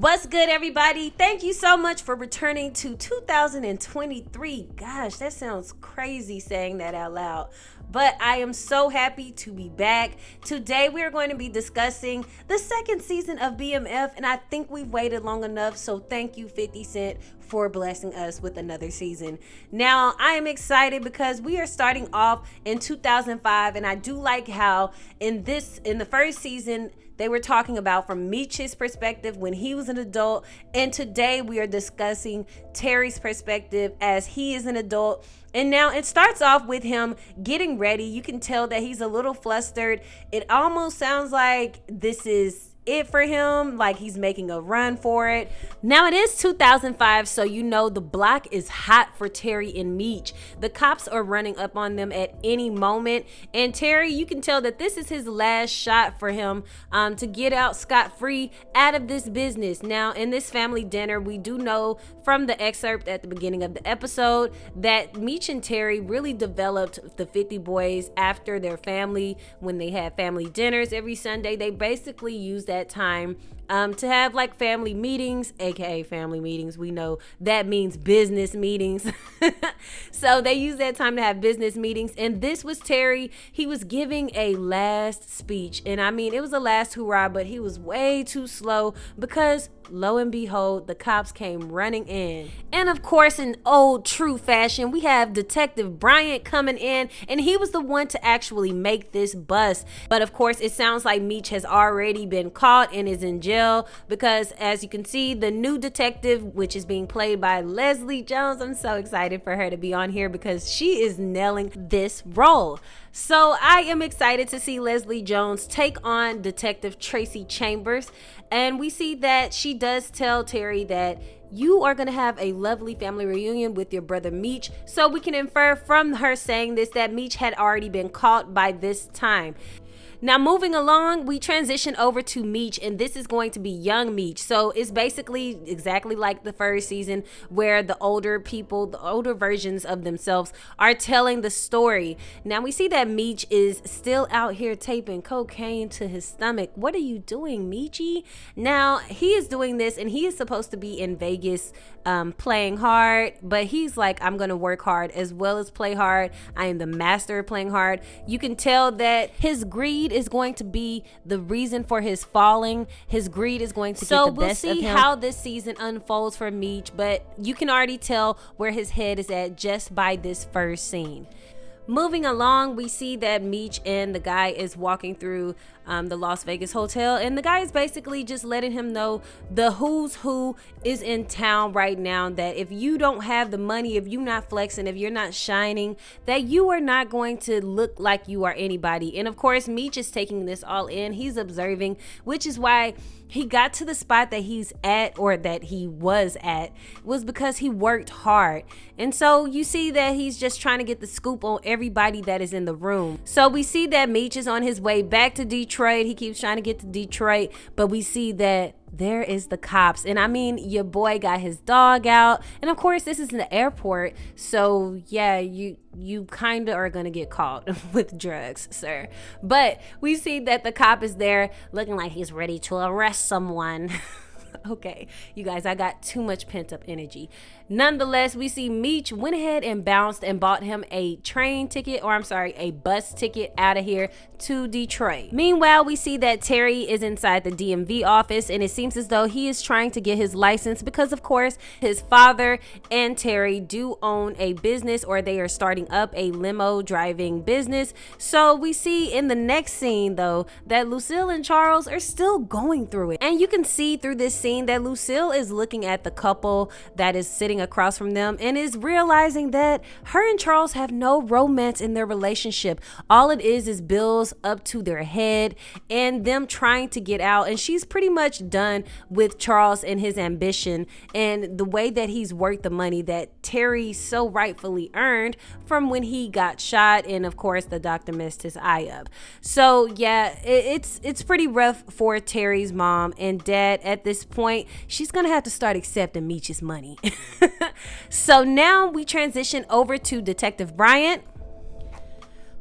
What's good, everybody? Thank you so much for returning to 2023. Gosh, that sounds crazy saying that out loud. But I am so happy to be back. Today we are going to be discussing the second season of BMF, and I think we've waited long enough, so thank you 50 Cent for blessing us with another season. Now, I am excited because we are starting off in 2005, and I do like how in the first season they were talking about from Meech's perspective when he was an adult, and today we are discussing Terry's perspective as he is an adult. And now it starts off with him getting ready. You can tell that he's a little flustered. It almost sounds like this is it for him, like he's making a run for it. Now it is 2005, so you know the block is hot for Terry and Meech. The cops are running up on them at any moment, and Terry, you can tell that this is his last shot for him to get out scot-free out of this business. Now in this family dinner, we do know from the excerpt at the beginning of the episode that Meech and Terry really developed the 50 boys after their family. When they had family dinners every Sunday, they basically used that time to have like family meetings, aka family meetings. We know that means business meetings. So they used that time to have business meetings, and this was Terry. He was giving a last speech, and I mean it was a last hurrah, but he was way too slow because lo and behold, the cops came running in. And of course, in old true fashion, we have Detective Bryant coming in, and he was the one to actually make this bust. But of course, it sounds like Meech has already been caught and is in jail because, as you can see, the new detective, which is being played by Leslie Jones, I'm so excited for her to be on here because she is nailing this role. So I am excited to see Leslie Jones take on Detective Tracy Chambers, and we see that she does tell Terry that you are going to have a lovely family reunion with your brother Meech. So we can infer from her saying this that Meech had already been caught by this time. Now moving along, we transition over to Meech, and this is going to be young Meech. So it's basically exactly like the first season where the older people, the older versions of themselves are telling the story. Now we see that Meech is still out here taping cocaine to his stomach. What are you doing, Meechy? Now he is doing this, and he is supposed to be in Vegas playing hard, but he's like, I'm gonna work hard as well as play hard. I am the master of playing hard. You can tell that his greed is going to be the reason for his falling. His greed is going to get the best of him. So we'll see how this season unfolds for Meech, but you can already tell where his head is at just by this first scene. Moving along, we see that Meech and the guy is walking through the Las Vegas hotel, and the guy is basically just letting him know the who's who is in town right now, that if you don't have the money, if you're not flexing, if you're not shining, that you are not going to look like you are anybody. And of course, Meech is taking this all in. He's observing, which is why he got to the spot that he's at, or that he was at, was because he worked hard. And so you see that he's just trying to get the scoop on everybody that is in the room. So we see that Meech is on his way back to Detroit. He keeps trying to get to Detroit, but we see that there is the cops. And I mean, your boy got his dog out, and of course this is in the airport, so yeah, you kind of are gonna get caught with drugs, sir. But we see that the cop is there looking like he's ready to arrest someone. Okay, you guys, I got too much pent-up energy. Nonetheless, we see Meech went ahead and bounced and bought him a train ticket, or I'm sorry, a bus ticket out of here to Detroit. Meanwhile, we see that Terry is inside the DMV office, and it seems as though he is trying to get his license because, of course, his father and Terry do own a business, or they are starting up a limo driving business. So we see in the next scene, though, that Lucille and Charles are still going through it. And you can see through this scene that Lucille is looking at the couple that is sitting across from them and is realizing that her and Charles have no romance in their relationship. All it is bills up to their head and them trying to get out. And she's pretty much done with Charles and his ambition and the way that he's worked the money that Terry so rightfully earned from when he got shot, and of course the doctor messed his eye up. So yeah, it's pretty rough for Terry's mom and dad at this point. She's gonna have to start accepting Meech's money. So now we transition over to Detective Bryant.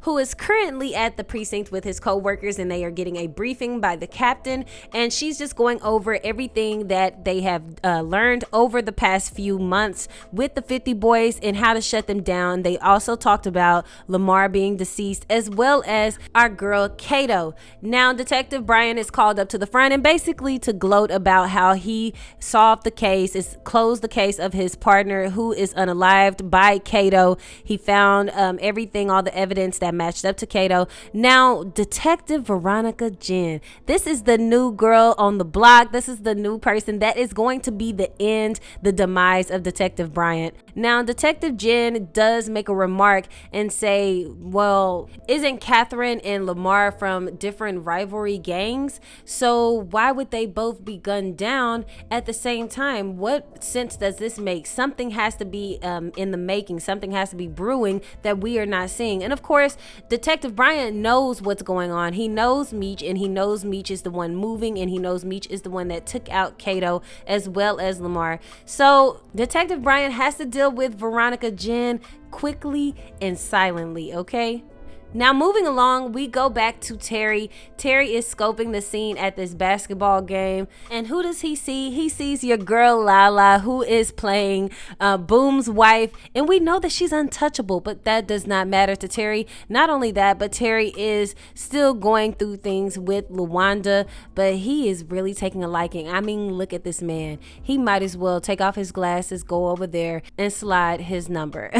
who is currently at the precinct with his co-workers, and they are getting a briefing by the captain, and she's just going over everything that they have learned over the past few months with the 50 boys and how to shut them down. They also talked about Lamar being deceased, as well as our girl Kato. Now Detective Bryant is called up to the front and basically to gloat about how he solved the case, is closed the case of his partner who is unalived by Kato. He found everything, all the evidence that matched up to Kato. Now Detective Veronica Jen, this is the new girl on the block. This is the new person that is going to be the end, the demise of Detective Bryant. Now Detective Jen does make a remark and say, well, isn't Catherine and Lamar from different rivalry gangs? So why would they both be gunned down at the same time? What sense does this make? Something has to be in the making. Something has to be brewing that we are not seeing. And of course, Detective Bryant knows what's going on. He knows Meech, and he knows Meech is the one moving, and he knows Meech is the one that took out Kato as well as Lamar. So Detective Bryant has to deal with Veronica Jen quickly and silently, okay? Now moving along, we go back to Terry. Terry is scoping the scene at this basketball game, and who does he see? He sees your girl Lala, who is playing Boom's wife, and we know that she's untouchable, but that does not matter to Terry. Not only that, but Terry is still going through things with Lawanda, but he is really taking a liking. I mean, look at this man. He might as well take off his glasses, go over there, and slide his number.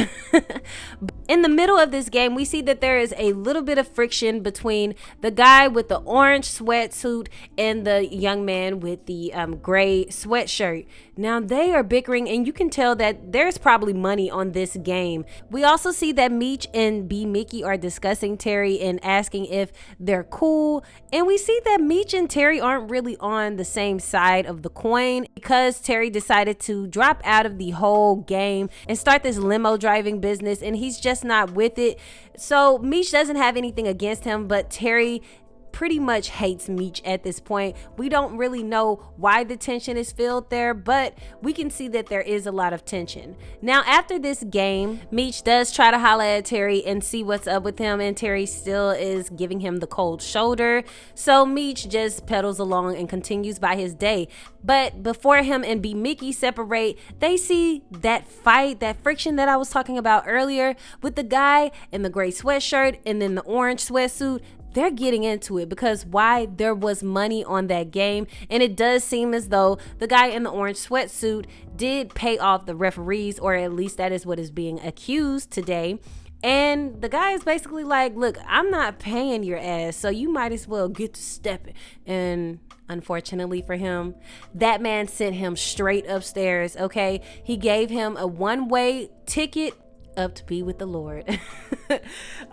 In the middle of this game, we see that there is a little bit of friction between the guy with the orange sweatsuit and the young man with the gray sweatshirt. Now they are bickering, and you can tell that there's probably money on this game. We also see that Meech and B Mickey are discussing Terry and asking if they're cool. And we see that Meech and Terry aren't really on the same side of the coin, because Terry decided to drop out of the whole game and start this limo driving business, and he's just not with it. So Meech doesn't have anything against him, but Terry pretty much hates Meech at this point. We don't really know why the tension is filled there, but we can see that there is a lot of tension. Now after this game, Meech does try to holler at Terry and see what's up with him, and Terry still is giving him the cold shoulder. So Meech just pedals along and continues by his day. But before him and B Mickey separate, they see that fight, that friction that I was talking about earlier with the guy in the gray sweatshirt and then the orange sweatsuit. They're getting into it because why? There was money on that game, and it does seem as though the guy in the orange sweatsuit did pay off the referees, or at least that is what is being accused today. And the guy is basically like, look, I'm not paying your ass, so you might as well get to stepping. And unfortunately for him, that man sent him straight upstairs, okay? He gave him a one-way ticket up to be with the Lord.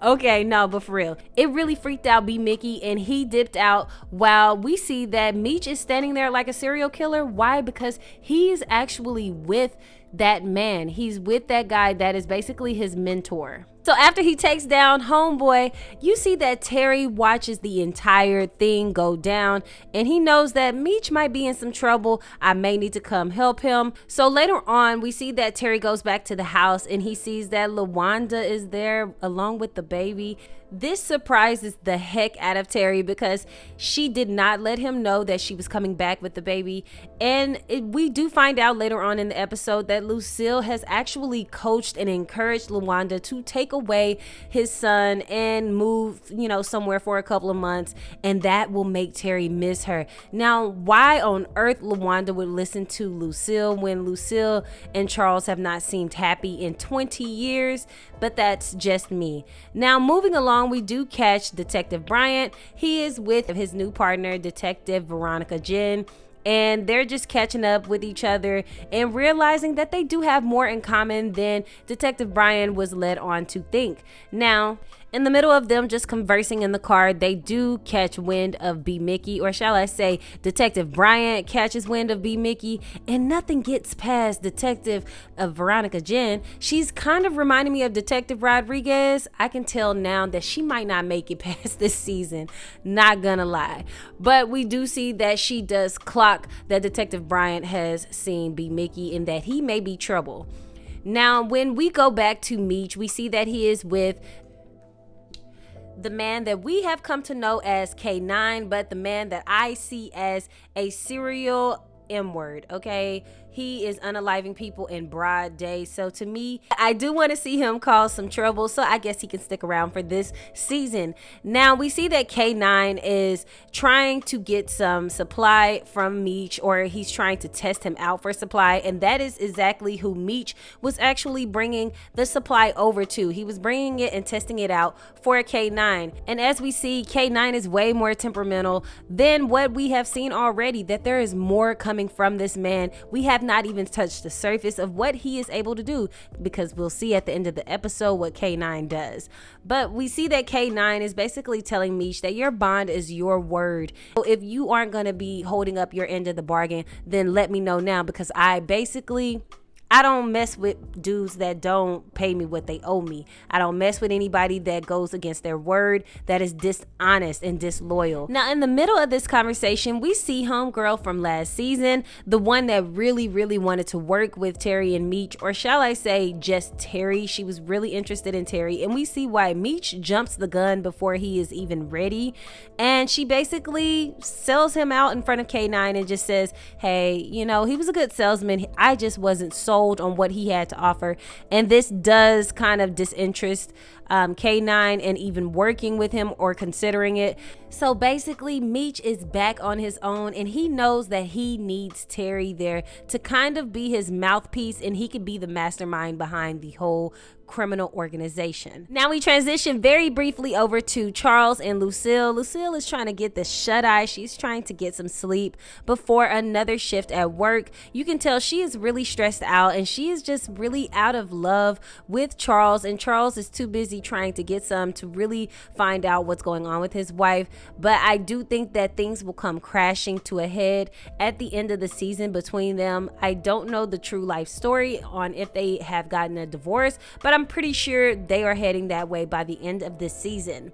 Okay, no, but for real, it really freaked out B Mickey, and he dipped out while we see that Meech is standing there like a serial killer. Why? Because he's actually with that man. He's with that guy that is basically his mentor. So after he takes down homeboy, you see that Terry watches the entire thing go down, and he knows that Meech might be in some trouble. I may need to come help him. So later on, we see that Terry goes back to the house, and he sees that Lawanda is there along with the baby. This surprises the heck out of Terry because she did not let him know that she was coming back with the baby. And we do find out later on in the episode that Lucille has actually coached and encouraged Lawanda to take away his son and move, somewhere for a couple of months, and that will make Terry miss her. Now, why on earth Lawanda would listen to Lucille when Lucille and Charles have not seemed happy in 20 years? But that's just me. Now, moving along, we do catch Detective Bryant. He is with his new partner, Detective Veronica Jen, and they're just catching up with each other and realizing that they do have more in common than Detective Bryant was led on to think. Now, in the middle of them just conversing in the car, they do catch wind of B Mickey, or shall I say Detective Bryant catches wind of B Mickey, and nothing gets past Detective Veronica Jen. She's kind of reminding me of Detective Rodriguez. I can tell now that she might not make it past this season, not gonna lie. But we do see that she does clock that Detective Bryant has seen B Mickey and that he may be trouble. Now, when we go back to Meech, we see that he is with the man that we have come to know as K9, but the man that I see as a serial M-word, okay? He is unaliving people in broad day. So to me, I do want to see him cause some trouble. So I guess he can stick around for this season. Now we see that K9 is trying to get some supply from Meech, or he's trying to test him out for supply. And that is exactly who Meech was actually bringing the supply over to. He was bringing it and testing it out for K9. And as we see, K9 is way more temperamental than what we have seen already, that there is more coming from this man. We have not even touched the surface of what he is able to do, because we'll see at the end of the episode what K9 does. But we see that K9 is basically telling Meech that your bond is your word. So if you aren't going to be holding up your end of the bargain, then let me know now, because I don't mess with dudes that don't pay me what they owe me. I don't mess with anybody that goes against their word, that is dishonest and disloyal. Now, in the middle of this conversation, we see homegirl from last season, the one that really wanted to work with Terry and Meech, or shall I say just Terry. She was really interested in Terry, and we see why Meech jumps the gun before he is even ready. And she basically sells him out in front of K9 and just says, hey, you know, he was a good salesman. I just wasn't sold on what he had to offer. And this does kind of disinterest K9 and even working with him or considering it. So basically, Meech is back on his own, and he knows that he needs Terry there to kind of be his mouthpiece, and he could be the mastermind behind the whole criminal organization. Now we transition very briefly over to Charles and Lucille. Lucille is trying to get the shut eye. She's trying to get some sleep before another shift at work. You can tell she is really stressed out, and she is just really out of love with Charles, and Charles is too busy trying to get some to really find out what's going on with his wife. But I do think that things will come crashing to a head at the end of the season between them. I don't know the true life story on if they have gotten a divorce, but I'm pretty sure they are heading that way by the end of this season.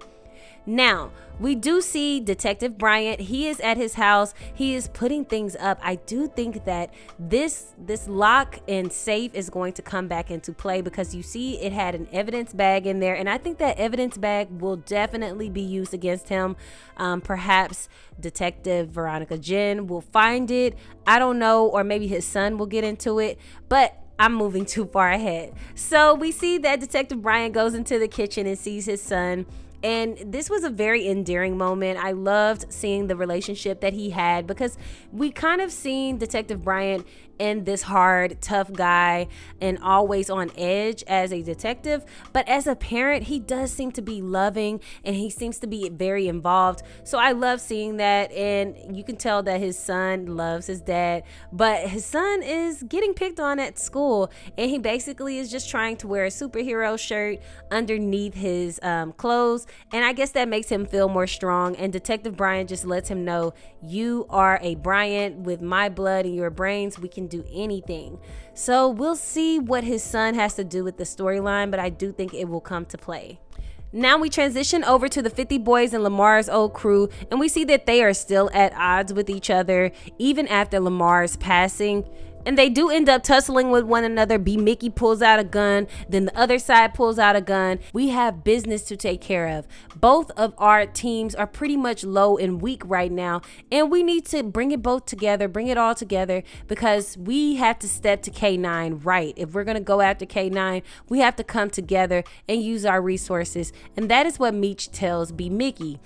Now, we do see Detective Bryant. He is at his house. He is putting things up. I do think that this lock and safe is going to come back into play, because you see it had an evidence bag in there, and I think that evidence bag will definitely be used against him. Perhaps Detective Veronica Jen will find it. I don't know, or maybe his son will get into it, but I'm moving too far ahead. So we see that Detective Bryant goes into the kitchen and sees his son. And this was a very endearing moment. I loved seeing the relationship that he had, because we kind of seen Detective Bryant in this hard, tough guy and always on edge as a detective. But as a parent, he does seem to be loving, and he seems to be very involved. So I love seeing that. And you can tell that his son loves his dad, but his son is getting picked on at school, and he basically is just trying to wear a superhero shirt underneath his clothes. And I guess that makes him feel more strong. And Detective Bryant just lets him know, you are a Bryant with my blood and your brains. We can do anything. So we'll see what his son has to do with the storyline, but I do think it will come to play. Now we transition over to the 50 Boys and Lamar's old crew, and we see that they are still at odds with each other even after Lamar's passing. And they do end up tussling with one another. B. Mickey pulls out a gun, then the other side pulls out a gun. We have business to take care of. Both of our teams are pretty much low and weak right now, and we need to bring it all together, because we have to step to K9 right. If we're going to go after K9, we have to come together and use our resources. And that is what Meech tells B. Mickey.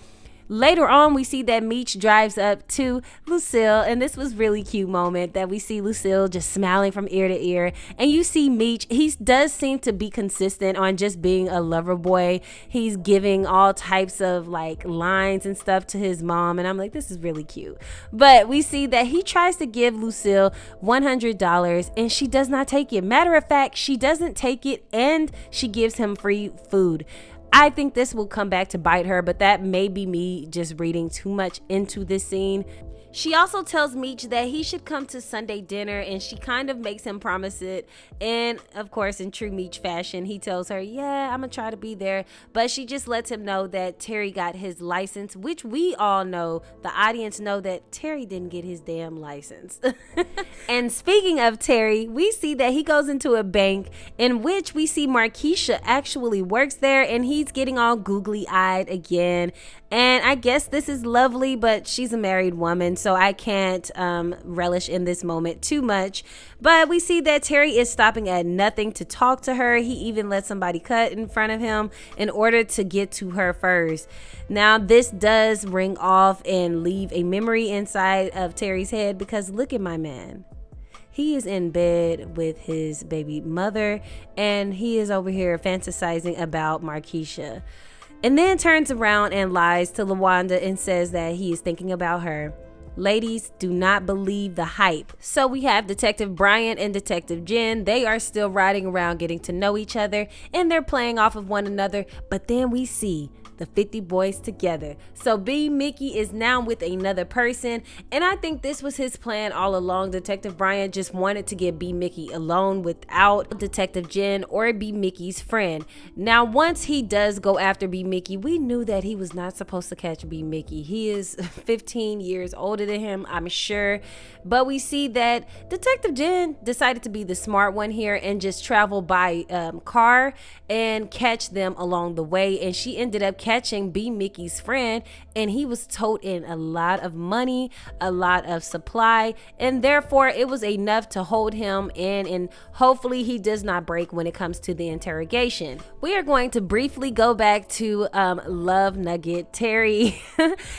Later on, we see that Meech drives up to Lucille, and this was really cute moment that we see Lucille just smiling from ear to ear. And you see Meech, he does seem to be consistent on just being a lover boy. He's giving all types of like lines and stuff to his mom, and I'm like, this is really cute. But we see that he tries to give Lucille $100, and she does not take it. Matter of fact, she doesn't take it, and she gives him free food. I think this will come back to bite her, but that may be me just reading too much into this scene. She also tells Meech that he should come to Sunday dinner, and she kind of makes him promise it. And of course, in true Meech fashion, he tells her, yeah, I'm gonna try to be there. But she just lets him know that Terry got his license, which we all know, the audience know, that Terry didn't get his damn license. And speaking of Terry, we see that he goes into a bank in which we see Markeisha actually works there, and he's getting all googly eyed again. And I guess this is lovely, but she's a married woman, so I can't relish in this moment too much. But we see that Terry is stopping at nothing to talk to her. He even lets somebody cut in front of him in order to get to her first. Now, this does ring off and leave a memory inside of Terry's head, because look at my man. He is in bed with his baby mother, and he is over here fantasizing about Markeisha. And then turns around and lies to LaWanda and says that he is thinking about her. Ladies, do not believe the hype. So we have Detective Bryant and Detective Jen. They are still riding around getting to know each other, and they're playing off of one another. But then we see the 50 boys together. So B. Mickey is now with another person, and I think this was his plan all along. Detective Bryant just wanted to get B. Mickey alone without Detective Jen or B. Mickey's friend. Now, once he does go after B. Mickey, we knew that he was not supposed to catch B. Mickey. He is 15 years older than him, I'm sure. But we see that Detective Jen decided to be the smart one here and just travel by car and catch them along the way. And she ended up catching B. Mickey's friend, and he was toting a lot of money, a lot of supply, and therefore it was enough to hold him in, and hopefully he does not break when it comes to the interrogation. We are going to briefly go back to Love Nugget Terry.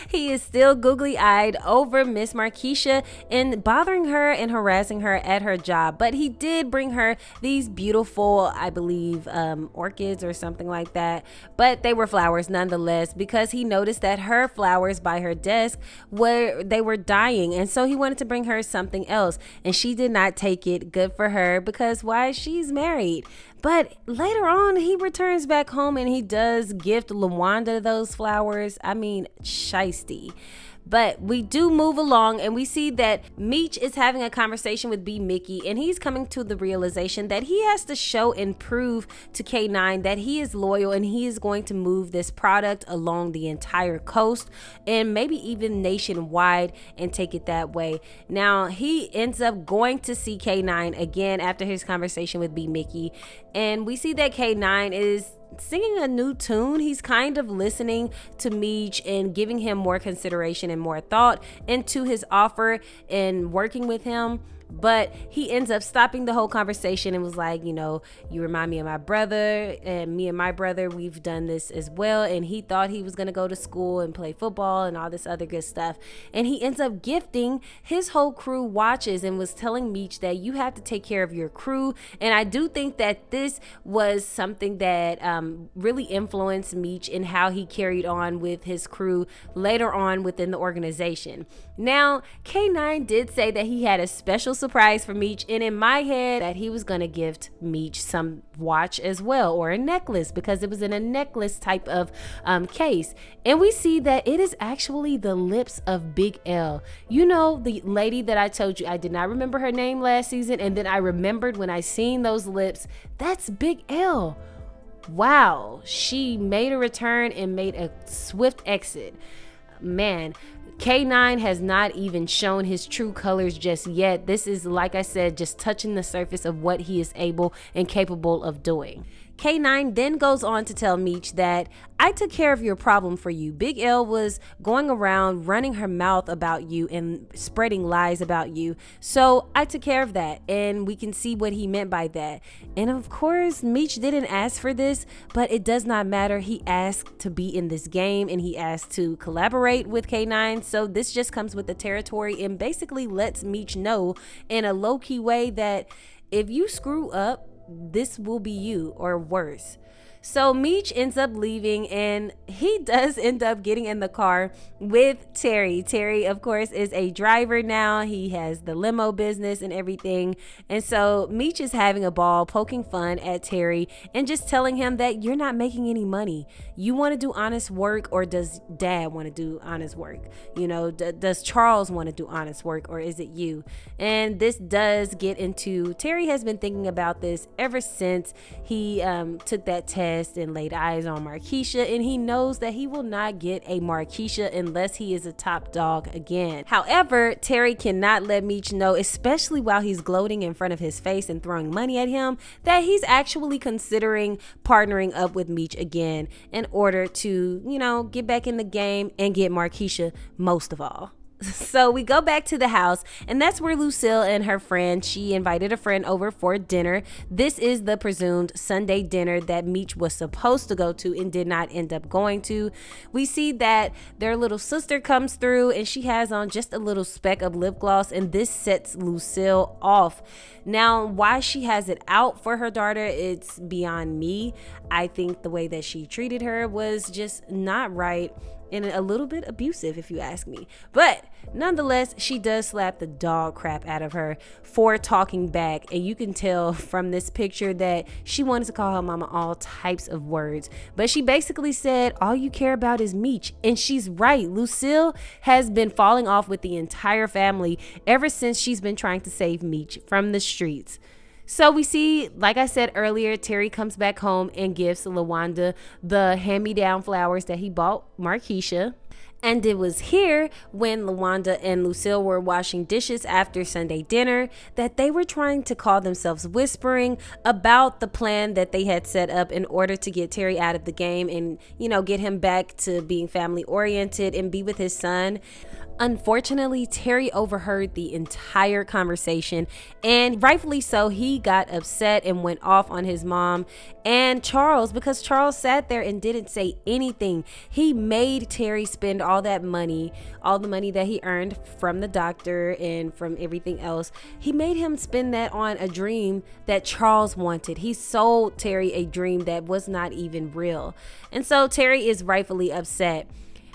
He is still googly-eyed over Miss Markeisha and bothering her and harassing her at her job, but he did bring her these beautiful, I believe, orchids or something like that, but they were flowers nonetheless, because he noticed that her flowers by her desk were dying, and so he wanted to bring her something else, and she did not take it. Good for her, because why? She's married. But later on, he returns back home and he does gift LaWanda those flowers. I mean, shiesty. But we do move along, and we see that Meech is having a conversation with B. Mickey, and he's coming to the realization that he has to show and prove to K9 that he is loyal, and he is going to move this product along the entire coast and maybe even nationwide and take it that way. Now, he ends up going to see K9 again after his conversation with B. Mickey, and we see that K9 is singing a new tune. He's kind of listening to Meech and giving him more consideration and more thought into his offer and working with him. But he ends up stopping the whole conversation and was like, you know, you remind me of my brother, and me and my brother, we've done this as well. And he thought he was going to go to school and play football and all this other good stuff. And he ends up gifting his whole crew watches and was telling Meech that you have to take care of your crew. And I do think that this was something that really influenced Meech in how he carried on with his crew later on within the organization. Now, K9 did say that he had a special surprise for Meech, and in my head that he was gonna gift Meech some watch as well, or a necklace, because it was in a necklace type of case. And we see that it is actually the lips of Big L. You know, the lady that I told you I did not remember her name last season, and then I remembered when I seen those lips. That's Big L. Wow, she made a return and made a swift exit. Man, K9 has not even shown his true colors just yet. This is, like I said, just touching the surface of what he is able and capable of doing. K9 then goes on to tell Meech that I took care of your problem for you. Big L was going around running her mouth about you and spreading lies about you. So I took care of that, and we can see what he meant by that. And of course, Meech didn't ask for this, but it does not matter. He asked to be in this game, and he asked to collaborate with K9. So this just comes with the territory and basically lets Meech know in a low-key way that if you screw up, this will be you, or worse. So Meech ends up leaving, and he does end up getting in the car with Terry. Terry, of course, is a driver now. He has the limo business and everything. And so Meech is having a ball, poking fun at Terry and just telling him that you're not making any money. You want to do honest work, or does dad want to do honest work? You know, does Charles want to do honest work, or is it you? And this does get into, Terry has been thinking about this ever since he took that test and laid eyes on Markeisha, and he knows that he will not get a Markeisha unless he is a top dog again. However, Terry cannot let Meech know, especially while he's gloating in front of his face and throwing money at him, that he's actually considering partnering up with Meech again in order to, you know, get back in the game and get Markeisha most of all. So we go back to the house, and that's where Lucille and her friend, she invited a friend over for dinner. This is the presumed Sunday dinner that Meech was supposed to go to and did not end up going to. We see that their little sister comes through, and she has on just a little speck of lip gloss, and this sets Lucille off. Now, why she has it out for her daughter, it's beyond me. I think the way that she treated her was just not right and a little bit abusive, if you ask me. But nonetheless, she does slap the dog crap out of her for talking back. And you can tell from this picture that she wanted to call her mama all types of words. But she basically said, all you care about is Meech. And she's right. Lucille has been falling off with the entire family ever since she's been trying to save Meech from the streets. So we see, like I said earlier, Terry comes back home and gives LaWanda the hand-me-down flowers that he bought Markeisha. And it was here when LaWanda and Lucille were washing dishes after Sunday dinner that they were trying to call themselves whispering about the plan that they had set up in order to get Terry out of the game and, you know, get him back to being family oriented and be with his son. Unfortunately, Terry overheard the entire conversation, and rightfully so, he got upset and went off on his mom and Charles, because Charles sat there and didn't say anything. He made Terry spend all that money, all the money that he earned from the doctor and from everything else. He made him spend that on a dream that Charles wanted. He sold Terry a dream that was not even real. And so Terry is rightfully upset.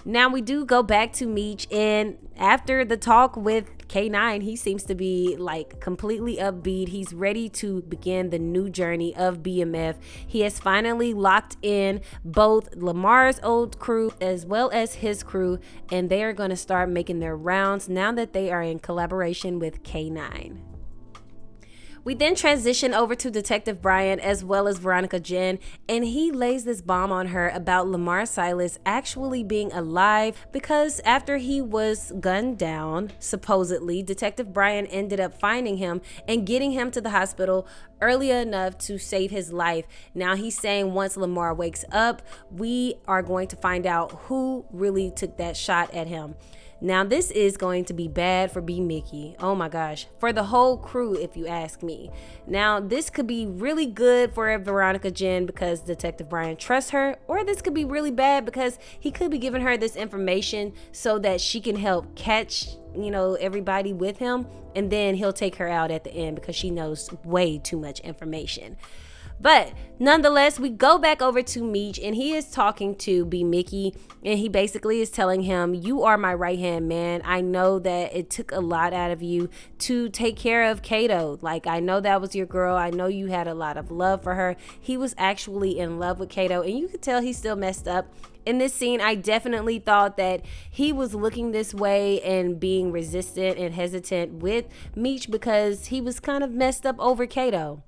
Now we do go back to Meech, and after the talk with K9, he seems to be like completely upbeat. He's ready to begin the new journey of BMF. He has finally locked in both Lamar's old crew as well as his crew, and they are going to start making their rounds now that they are in collaboration with K9. We then transition over to Detective Bryant as well as Veronica Jen, and he lays this bomb on her about Lamar Silas actually being alive, because after he was gunned down, supposedly, Detective Bryant ended up finding him and getting him to the hospital early enough to save his life. Now he's saying once Lamar wakes up, we are going to find out who really took that shot at him. Now, this is going to be bad for B. Mickey. Oh my gosh. For the whole crew, if you ask me. Now, this could be really good for Veronica Jen because Detective Bryant trusts her, or this could be really bad because he could be giving her this information so that she can help catch, you know, everybody with him, and then he'll take her out at the end because she knows way too much information. But nonetheless, we go back over to Meech, and he is talking to B. Mickey, and he basically is telling him, you are my right hand man. I know that it took a lot out of you to take care of Kato. Like, I know that was your girl. I know you had a lot of love for her. He was actually in love with Kato, and you could tell he still messed up. In this scene, I definitely thought that he was looking this way and being resistant and hesitant with Meech because he was kind of messed up over Kato.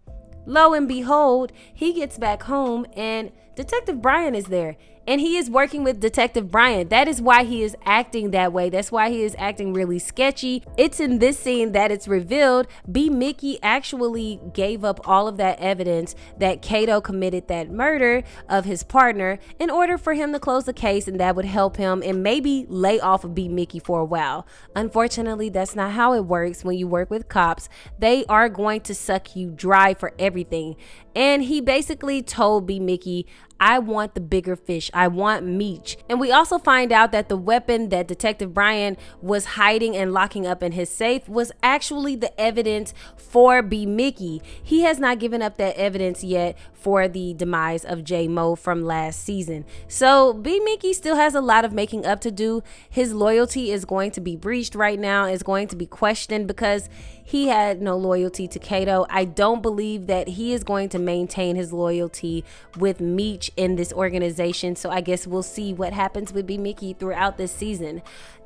Lo and behold, he gets back home and Detective Bryant is there, and he is working with Detective Bryant. That is why he is acting that way. That's why he is acting really sketchy. It's in this scene that it's revealed B. Mickey actually gave up all of that evidence that Kato committed that murder of his partner in order for him to close the case, and that would help him and maybe lay off of B. Mickey for a while. Unfortunately, that's not how it works when you work with cops. They are going to suck you dry for everything. And he basically told B. Mickey, I want the bigger fish. I want Meech. And we also find out that the weapon that Detective Bryant was hiding and locking up in his safe was actually the evidence for B. Mickey. He has not given up that evidence yet for the demise of J Mo from last season. So B. Mickey still has a lot of making up to do. His loyalty is going to be breached right now, is going to be questioned because he had no loyalty to Kato. I don't believe that he is going to maintain his loyalty with Meech in this organization. So I guess we'll see what happens with B. Mickey throughout this season.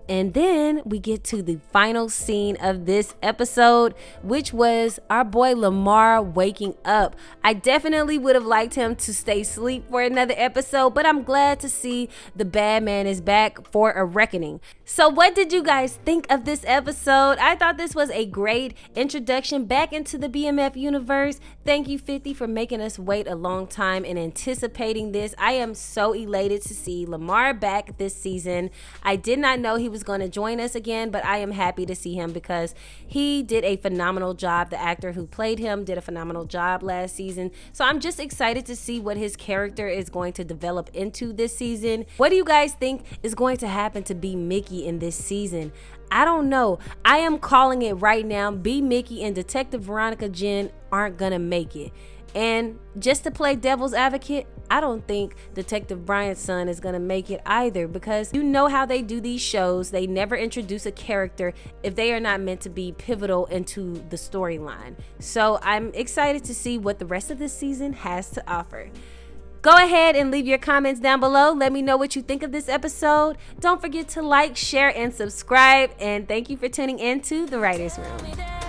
And then we get to the final scene of this episode, which was our boy Lamar waking up. I definitely would have liked him to stay asleep for another episode, but I'm glad to see the bad man is back for a reckoning. So what did you guys think of this episode? I thought this was a great introduction back into the BMF universe. Thank you, 50, for making us wait a long time and anticipating this. I am so elated to see Lamar back this season. I did not know he was going to join us again, but I am happy to see him because he did a phenomenal job. The actor who played him did a phenomenal job last season. So I'm just excited to see what his character is going to develop into this season. What do you guys think is going to happen to B. Mickey in this season? I don't know. I am calling it right now. B. Mickey and Detective Veronica Jen aren't gonna make it. And just to play devil's advocate, I don't think Detective Bryant's son is going to make it either, because you know how they do these shows. They never introduce a character if they are not meant to be pivotal into the storyline. So I'm excited to see what the rest of this season has to offer. Go ahead and leave your comments down below. Let me know what you think of this episode. Don't forget to like, share, and subscribe. And thank you for tuning into The Writers Room.